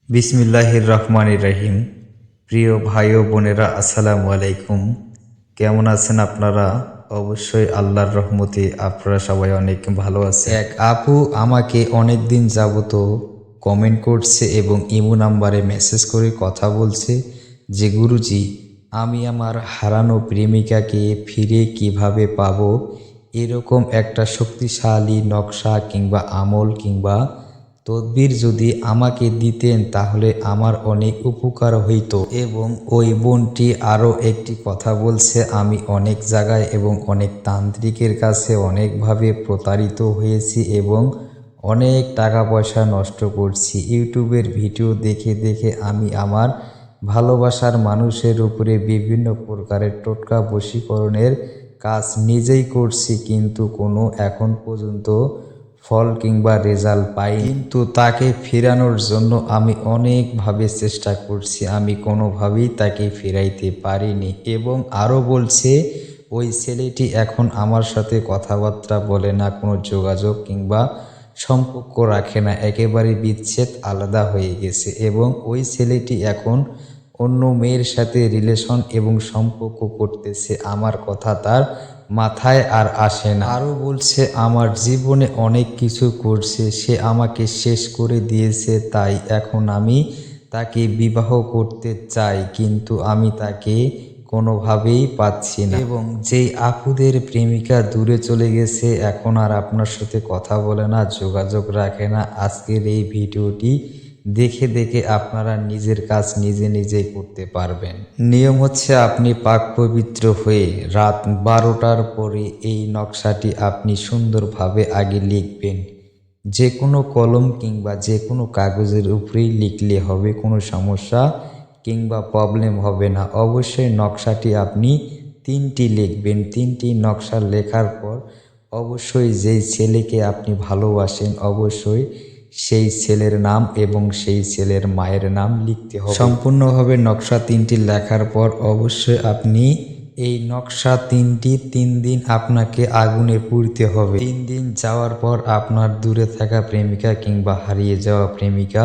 বিসমিল্লাহির রহমানির রহিম। প্রিয় ভাই ও বোনেরা, আসসালামু আলাইকুম। কেমন আছেন আপনারা? অবশ্যই আল্লাহর রহমতে আপনারা সবাই অনেক ভালো আছেন। এক আপু আমাকে অনেক দিন যাবত কমেন্ট করছে এবং ইমো নাম্বারে মেসেজ করে কথা বলছে যে গুরুজি, আমি আমার হারানো প্রেমিকাকে ফিরে কিভাবে পাবো, এরকম একটা শক্তিশালী নকশা কিংবা আমল কিংবা তদবির যদি আমাকে দিতেন তাহলে আমার অনেক উপকার হইতো। এবং ওই বোনটি আরও একটি কথা বলছে, আমি অনেক জায়গায় এবং অনেক তান্ত্রিকের কাছে অনেকভাবে প্রতারিত হয়েছি এবং অনেক টাকা পয়সা নষ্ট করছি। ইউটিউবের ভিডিও দেখে দেখে আমি আমার ভালোবাসার মানুষের উপরে বিভিন্ন প্রকারের টোটকা বশীকরণের কাজ নিজেই করছি, কিন্তু কোনো এখন পর্যন্ত ফল কিংবা রেজাল্ট পাই। কিন্তু তাকে ফেরানোর জন্য আমি অনেকভাবে চেষ্টা করছি, আমি কোনোভাবেই তাকে ফেরাইতে পারিনি। এবং আরও বলছে ওই ছেলেটি এখন আমার সাথে কথাবার্তা বলে না, কোনো যোগাযোগ কিংবা সম্পর্ক রাখে না, একেবারে বিচ্ছেদ, আলাদা হয়ে গেছে। এবং ওই ছেলেটি এখন অন্য মেয়ের সাথে রিলেশন এবং সম্পর্ক করতেছে। আমার কথা তার মাথায় আর আসে না। আরও বলছে আমার জীবনে অনেক কিছু করছে, সে আমাকে শেষ করে দিয়েছে, তাই এখন আমি তাকে বিবাহ করতে চাই, কিন্তু আমি তাকে কোনোভাবেই পাচ্ছি না। এবং যেই আপুদের প্রেমিকা দূরে চলে গেছে, এখন আর আপনার সাথে কথা বলে না, যোগাযোগ রাখে না, আজকের এই ভিডিওটি দেখে দেখে আপনারা নিজের কাজ নিজে নিজেই করতে পারবেন। নিয়ম হচ্ছে, আপনি পাক পবিত্র হয়ে রাত 12টার পরে এই নকশাটি আপনি সুন্দরভাবে আগে লিখবেন। যে কোনো কলম কিংবা যে কোনো কাগজের উপরেই লিখলে হবে, কোনো সমস্যা কিংবা প্রবলেম হবে না। অবশ্যই নকশাটি আপনি 3টি লিখবেন। 3টি নকশা লেখার পর অবশ্যই যেই ছেলেকে আপনি ভালোবাসেন অবশ্যই সেই ছেলের নাম এবং সেই ছেলের মায়ের নাম লিখতে হবে। সম্পূর্ণভাবে নকশা 3টি লেখার পর অবশ্যই আপনি এই নকশা 3টি 3 দিন আপনাকে আগুনে পুড়তে হবে। 3 দিন যাওয়ার পর আপনার দূরে থাকা প্রেমিকা কিংবা হারিয়ে যাওয়া প্রেমিকা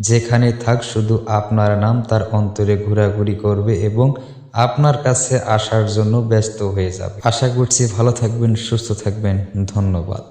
যেখানে থাক, শুধু আপনার নাম তার অন্তরে ঘোরাঘুরি করবে এবং আপনার কাছে আসার জন্য ব্যস্ত হয়ে যাবে। আশা করছি ভালো থাকবেন, সুস্থ থাকবেন। ধন্যবাদ।